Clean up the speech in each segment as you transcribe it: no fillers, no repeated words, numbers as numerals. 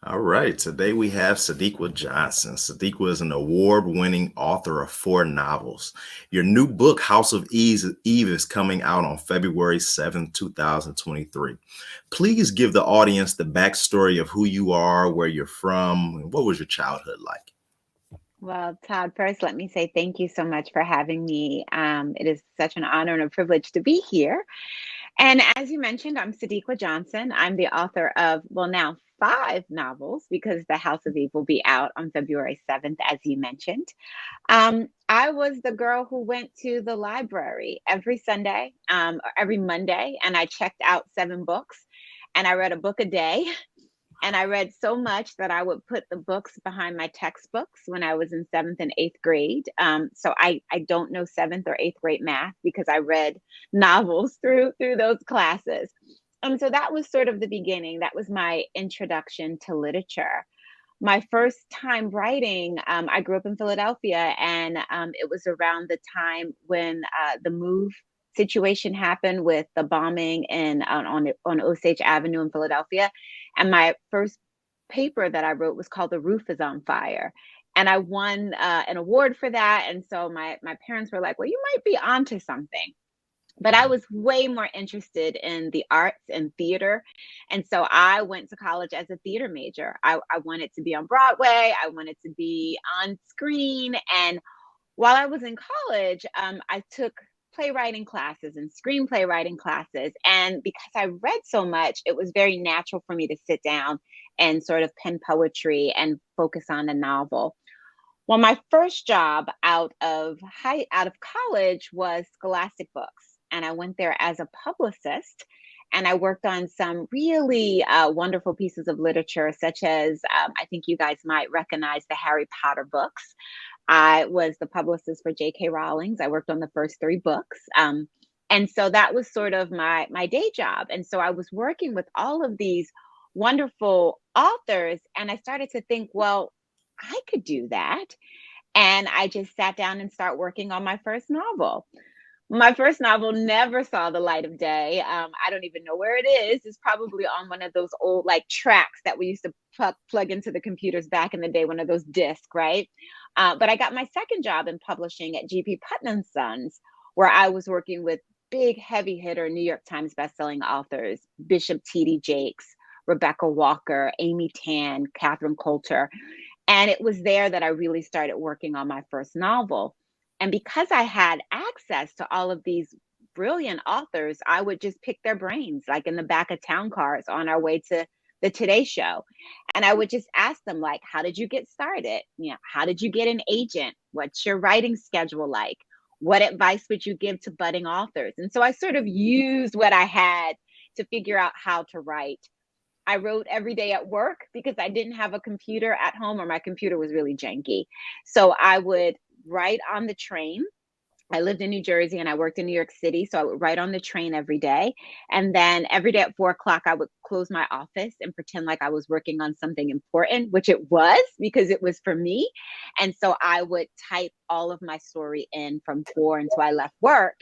All right, today we have Sadeqa Johnson. Sadeqa is an award winning author of four novels. Your new book, Eve, is coming out on February 7th, 2023. Please give the audience the backstory of who you are, where you're from, and what was your childhood like? Well, Todd, first, let me say thank you so much for having me. It is such an honor and a privilege to be here. And as you mentioned, I'm Sadeqa Johnson. I'm the author of, well, now five novels because The House of Eve will be out on February 7th, as you mentioned. I was the girl who went to the library every Sunday, or every Monday, and I checked out seven books and I read a book a day. And I read so much that I would put the books behind my textbooks when I was in seventh and eighth grade. So I don't know seventh or eighth grade math because I read novels through those classes. So that was sort of the beginning. That was my introduction to literature. My first time writing, I grew up in Philadelphia, and it was around the time when the move situation happened with the bombing on Osage Avenue in Philadelphia. And my first paper that I wrote was called "The Roof Is on Fire." And I won an award for that. And so my parents were like, well, you might be onto something. But I was way more interested in the arts and theater. And so I went to college as a theater major. I wanted to be on Broadway, I wanted to be on screen. And while I was in college, I took playwriting classes and screenplay writing classes. And because I read so much, it was very natural for me to sit down and sort of pen poetry and focus on a novel. Well, my first job out of college was Scholastic Books, and I went there as a publicist. And I worked on some really wonderful pieces of literature, such as I think you guys might recognize the Harry Potter books. I was the publicist for J.K. Rowling's. I worked on the first three books. And so that was sort of my day job. And so I was working with all of these wonderful authors, and I started to think, well, I could do that. And I just sat down and start working on my first novel. My first novel never saw the light of day. I don't even know where it is. It's probably on one of those old like tracks that we used to plug into the computers back in the day, one of those discs, right? But I got my second job in publishing at G.P. Putnam Sons, where I was working with big heavy hitter New York Times bestselling authors, Bishop T.D. Jakes, Rebecca Walker, Amy Tan, Catherine Coulter. And it was there that I really started working on my first novel. And because I had access to all of these brilliant authors, I would just pick their brains, like in the back of town cars on our way to the Today Show. And I would just ask them, like, how did you get started? You know, how did you get an agent? What's your writing schedule like? What advice would you give to budding authors? And so I sort of used what I had to figure out how to write. I wrote every day at work because I didn't have a computer at home, or my computer was really janky. So I would write on the train. I lived in New Jersey and I worked in New York City. So I would write on the train every day. And then every day at 4 o'clock, I would close my office and pretend like I was working on something important, which it was because it was for me. And so I would type all of my story in from 4 until I left work.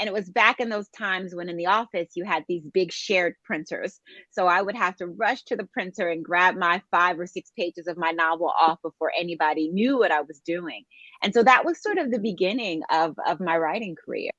And it was back in those times when in the office you had these big shared printers. So I would have to rush to the printer and grab my 5 or 6 pages of my novel off before anybody knew what I was doing. And so that was sort of the beginning of my writing career.